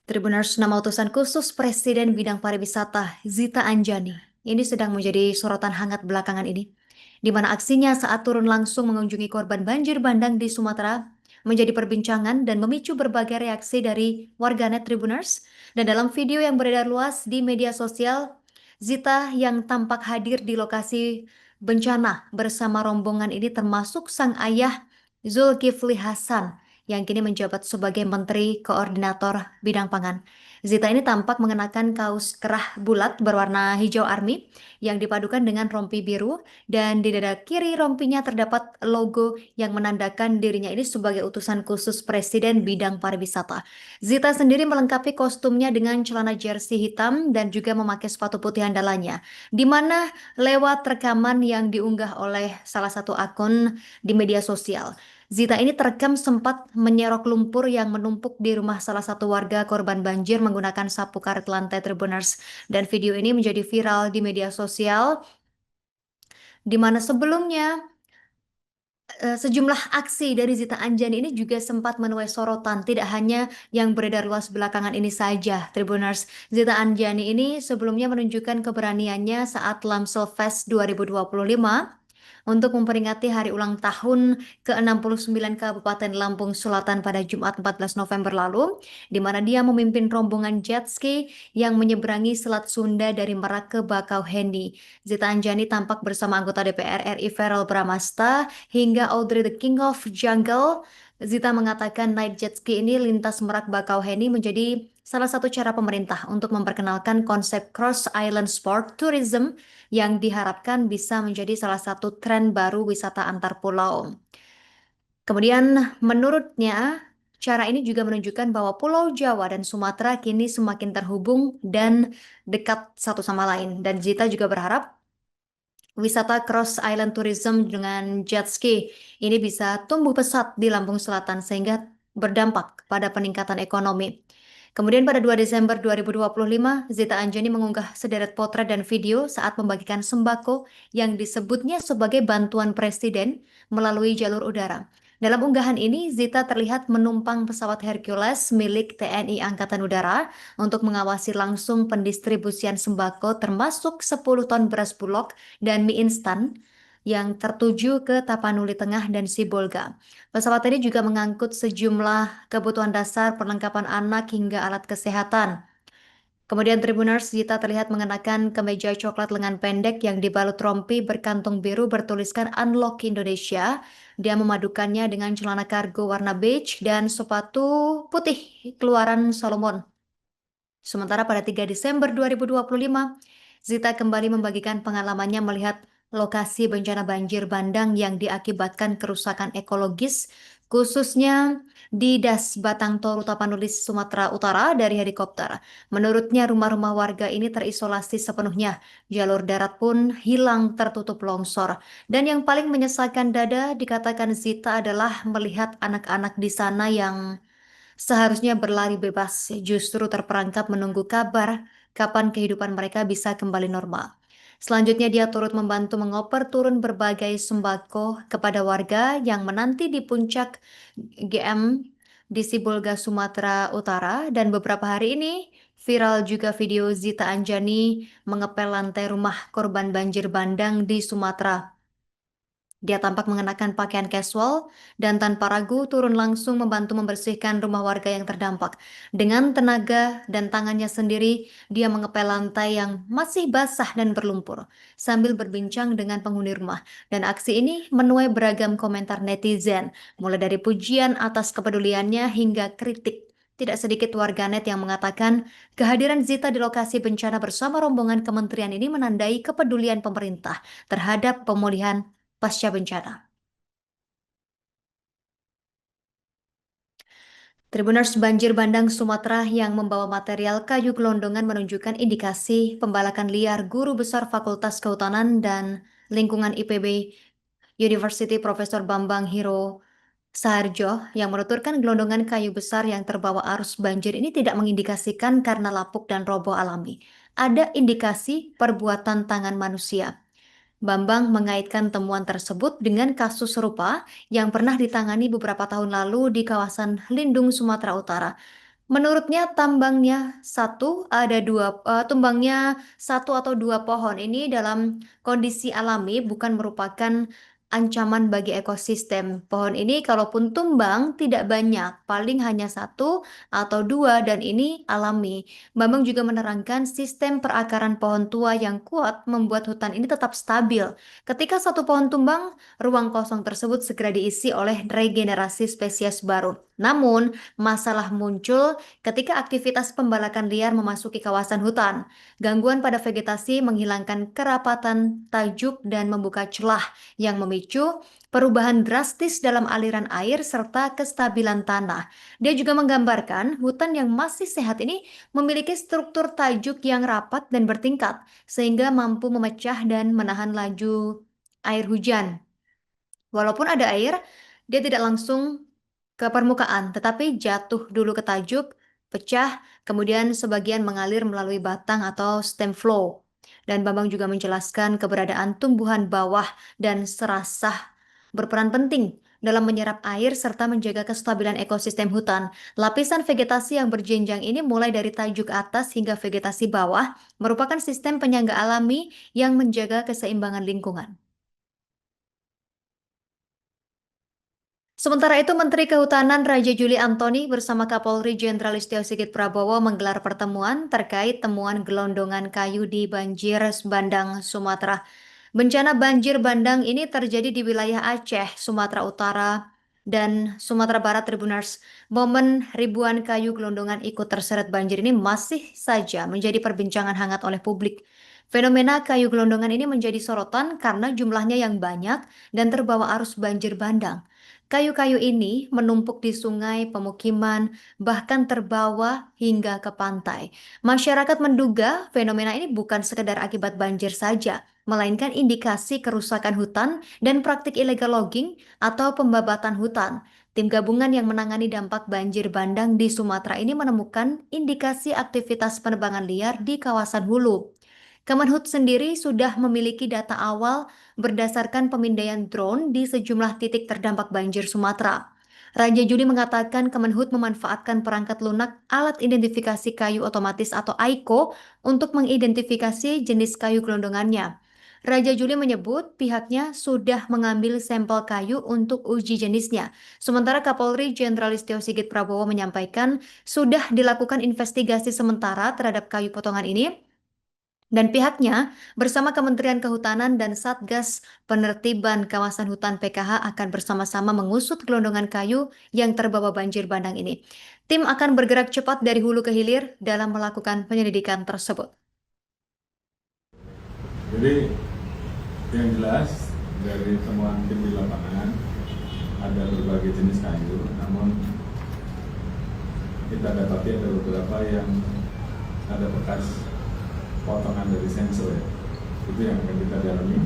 Tribuners, nama utusan khusus Presiden bidang pariwisata Zita Anjani ini sedang menjadi sorotan hangat belakangan ini, di mana aksinya saat turun langsung mengunjungi korban banjir bandang di Sumatera menjadi perbincangan dan memicu berbagai reaksi dari warganet Tribuners. Dan dalam video yang beredar luas di media sosial, Zita yang tampak hadir di lokasi bencana bersama rombongan ini termasuk sang ayah Zulkifli Hasan yang kini menjabat sebagai Menteri Koordinator Bidang Pangan. Zita ini tampak mengenakan kaos kerah bulat berwarna hijau army yang dipadukan dengan rompi biru, dan di dada kiri rompinya terdapat logo yang menandakan dirinya ini sebagai utusan khusus Presiden Bidang Pariwisata. Zita sendiri melengkapi kostumnya dengan celana jersey hitam dan juga memakai sepatu putih andalannya, di mana lewat rekaman yang diunggah oleh salah satu akun di media sosial, Zita ini terekam sempat menyerok lumpur yang menumpuk di rumah salah satu warga korban banjir menggunakan sapu karet lantai Tribuners. Dan video ini menjadi viral di media sosial, di mana sebelumnya sejumlah aksi dari Zita Anjani ini juga sempat menuai sorotan, tidak hanya yang beredar luas belakangan ini saja, Tribuners. Zita Anjani ini sebelumnya menunjukkan keberaniannya saat Lamsel Fest 2025 untuk memperingati hari ulang tahun ke-69 Kabupaten Lampung Selatan pada Jumat 14 November lalu, di mana dia memimpin rombongan jet ski yang menyeberangi Selat Sunda dari Merak ke Bakauheni. Zita Anjani tampak bersama anggota DPR RI Verrel Bramasta hingga Audrey the King of Jungle. Zita mengatakan naik jet ski ini lintas Merak Bakauheni menjadi salah satu cara pemerintah untuk memperkenalkan konsep Cross Island Sport Tourism yang diharapkan bisa menjadi salah satu tren baru wisata antar pulau. Kemudian menurutnya, cara ini juga menunjukkan bahwa Pulau Jawa dan Sumatera kini semakin terhubung dan dekat satu sama lain. Dan Zita juga berharap wisata cross island tourism dengan jet ski ini bisa tumbuh pesat di Lampung Selatan sehingga berdampak pada peningkatan ekonomi. Kemudian pada 2 Desember 2025, Zita Anjani mengunggah sederet potret dan video saat membagikan sembako yang disebutnya sebagai bantuan presiden melalui jalur udara. Dalam unggahan ini, Zita terlihat menumpang pesawat Hercules milik TNI Angkatan Udara untuk mengawasi langsung pendistribusian sembako termasuk 10 ton beras bulog dan mie instan yang tertuju ke Tapanuli Tengah dan Sibolga. Pesawat ini juga mengangkut sejumlah kebutuhan dasar perlengkapan anak hingga alat kesehatan. Kemudian Tribuners, Zita terlihat mengenakan kemeja coklat lengan pendek yang dibalut rompi berkantung biru bertuliskan Unlock Indonesia. Dia memadukannya dengan celana kargo warna beige dan sepatu putih keluaran Solomon. Sementara pada 3 Desember 2025, Zita kembali membagikan pengalamannya melihat lokasi bencana banjir bandang yang diakibatkan kerusakan ekologis, khususnya di Das Batang Toru Tapanulis, Sumatera Utara dari helikopter. Menurutnya rumah-rumah warga ini terisolasi sepenuhnya, jalur darat pun hilang tertutup longsor. Dan yang paling menyesalkan dada dikatakan Zita adalah melihat anak-anak di sana yang seharusnya berlari bebas, justru terperangkap menunggu kabar kapan kehidupan mereka bisa kembali normal. Selanjutnya dia turut membantu mengoper turun berbagai sembako kepada warga yang menanti di puncak GM di Sibolga, Sumatera Utara, dan beberapa hari ini viral juga video Zita Anjani mengepel lantai rumah korban banjir bandang di Sumatera. Dia tampak mengenakan pakaian casual dan tanpa ragu turun langsung membantu membersihkan rumah warga yang terdampak. Dengan tenaga dan tangannya sendiri, dia mengepel lantai yang masih basah dan berlumpur sambil berbincang dengan penghuni rumah. Dan aksi ini menuai beragam komentar netizen, mulai dari pujian atas kepeduliannya hingga kritik. Tidak sedikit warganet yang mengatakan kehadiran Zita di lokasi bencana bersama rombongan kementerian ini menandai kepedulian pemerintah terhadap pemulihan pasca bencana. Tribuners, banjir bandang Sumatera yang membawa material kayu gelondongan menunjukkan indikasi pembalakan liar guru besar Fakultas Kehutanan dan Lingkungan IPB University Profesor Bambang Hiro Saharjo yang menuturkan gelondongan kayu besar yang terbawa arus banjir ini tidak mengindikasikan karena lapuk dan roboh alami. Ada indikasi perbuatan tangan manusia. Bambang mengaitkan temuan tersebut dengan kasus serupa yang pernah ditangani beberapa tahun lalu di kawasan Lindung, Sumatera Utara. Menurutnya tambangnya tumbangnya satu atau dua pohon ini dalam kondisi alami bukan merupakan ancaman bagi ekosistem. Pohon ini kalaupun tumbang tidak banyak, paling hanya satu atau dua dan ini alami. Bambang juga menerangkan sistem perakaran pohon tua yang kuat membuat hutan ini tetap stabil. Ketika satu pohon tumbang, ruang kosong tersebut segera diisi oleh regenerasi spesies baru. Namun, masalah muncul ketika aktivitas pembalakan liar memasuki kawasan hutan. Gangguan pada vegetasi menghilangkan kerapatan tajuk dan membuka celah yang memicu perubahan drastis dalam aliran air serta kestabilan tanah. Dia juga menggambarkan hutan yang masih sehat ini memiliki struktur tajuk yang rapat dan bertingkat, sehingga mampu memecah dan menahan laju air hujan. Walaupun ada air, dia tidak langsung ke permukaan, tetapi jatuh dulu ke tajuk, pecah, kemudian sebagian mengalir melalui batang atau stem flow. Dan Bambang juga menjelaskan keberadaan tumbuhan bawah dan serasah berperan penting dalam menyerap air serta menjaga kestabilan ekosistem hutan. Lapisan vegetasi yang berjenjang ini mulai dari tajuk atas hingga vegetasi bawah merupakan sistem penyangga alami yang menjaga keseimbangan lingkungan. Sementara itu, Menteri Kehutanan Raja Juli Antoni bersama Kapolri Jenderal Listio Sigit Prabowo menggelar pertemuan terkait temuan gelondongan kayu di banjir bandang Sumatera. Bencana banjir bandang ini terjadi di wilayah Aceh, Sumatera Utara, dan Sumatera Barat Tribuners. Momen ribuan kayu gelondongan ikut terseret banjir ini masih saja menjadi perbincangan hangat oleh publik. Fenomena kayu gelondongan ini menjadi sorotan karena jumlahnya yang banyak dan terbawa arus banjir bandang. Kayu-kayu ini menumpuk di sungai, pemukiman, bahkan terbawa hingga ke pantai. Masyarakat menduga fenomena ini bukan sekedar akibat banjir saja, melainkan indikasi kerusakan hutan dan praktik illegal logging atau pembabatan hutan. Tim gabungan yang menangani dampak banjir bandang di Sumatera ini menemukan indikasi aktivitas penebangan liar di kawasan hulu. Kemenhub sendiri sudah memiliki data awal berdasarkan pemindaian drone di sejumlah titik terdampak banjir Sumatera. Raja Juli mengatakan Kemenhub memanfaatkan perangkat lunak alat identifikasi kayu otomatis atau AICO untuk mengidentifikasi jenis kayu gelondongannya. Raja Juli menyebut pihaknya sudah mengambil sampel kayu untuk uji jenisnya. Sementara Kapolri Jenderal Listio Sigit Prabowo menyampaikan sudah dilakukan investigasi sementara terhadap kayu potongan ini dan pihaknya bersama Kementerian Kehutanan dan Satgas Penertiban Kawasan Hutan PKH akan bersama-sama mengusut gelondongan kayu yang terbawa banjir bandang ini. Tim akan bergerak cepat dari hulu ke hilir dalam melakukan penyelidikan tersebut. Jadi yang jelas dari temuan tim di lapangan ada berbagai jenis kayu, namun kita dapati ada beberapa yang ada bekas potongan dari sensor ya. Itu yang akan kita dalami.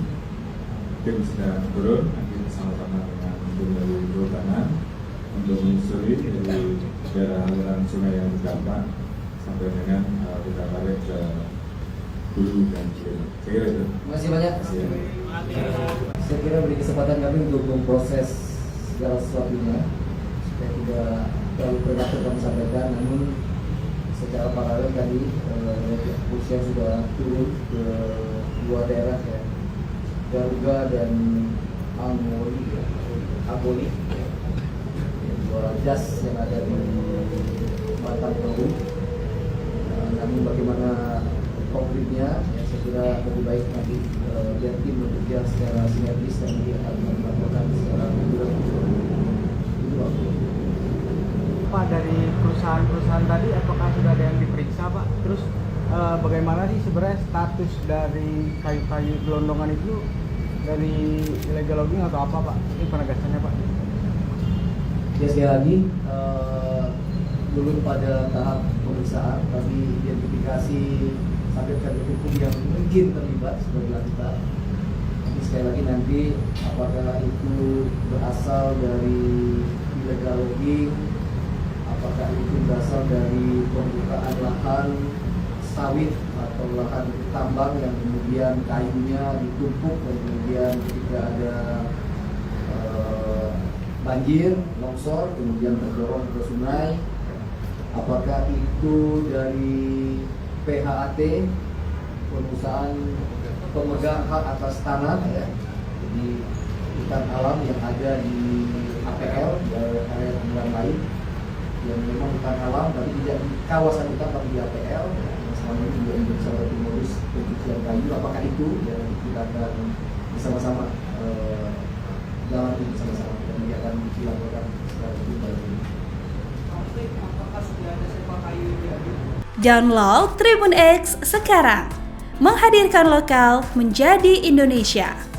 Tim sedang turun nanti bersama-sama dengan tim dari Kehutanan untuk menyusuri dari daerah aliran sungai yang terdampak sampai dengan kita tarik ke hulu dan hilir. Saya kira itu. Terima kasih banyak. Saya kira beri kesempatan kami untuk memproses segala sesuatunya supaya tidak terlalu predator kami sampaikan, namun secara paralel tadi kepolisian sudah turun ke dua daerah ya, Garuga dan Aboli ya, dua jas yang ada di Batang Toru. Namun bagaimana konkretnya ya, saya kira lebih baik nanti biar tim bekerja secara sinergis dan melakukan secara reguler. Itu waktu. Pak, dari perusahaan-perusahaan tadi apakah sudah ada yang diperiksa Pak? Terus bagaimana sih sebenarnya status dari kayu-kayu gelondongan itu, dari illegal logging atau apa Pak? Ini penegasannya Pak. Ya sekali lagi belum pada tahap pemeriksaan, tapi identifikasi sampai ke hukum yang mungkin terlibat sudah dilakukan. Tapi sekali lagi nanti apakah itu berasal dari illegal logging, apakah itu berasal dari pembukaan lahan sawit atau lahan tambang yang kemudian kayunya ditumpuk dan kemudian ketika ada banjir, longsor, kemudian terdorong ke sungai. apakah itu dari PHAT, perusahaan pemegang hak atas tanah ya, jadi hutan alam yang ada di APL, di area pemilihan lain yang memang hutan alam tapi tidak di kawasan hutan tapi di APL yang selama ini juga menjadi salah satu modus pencucian kayu. Apakah itu ya, kita akan bersama-sama jalani bersama-sama dan ini akan dilaporkan secara lebih baik. Download Tribun X sekarang, menghadirkan lokal menjadi Indonesia.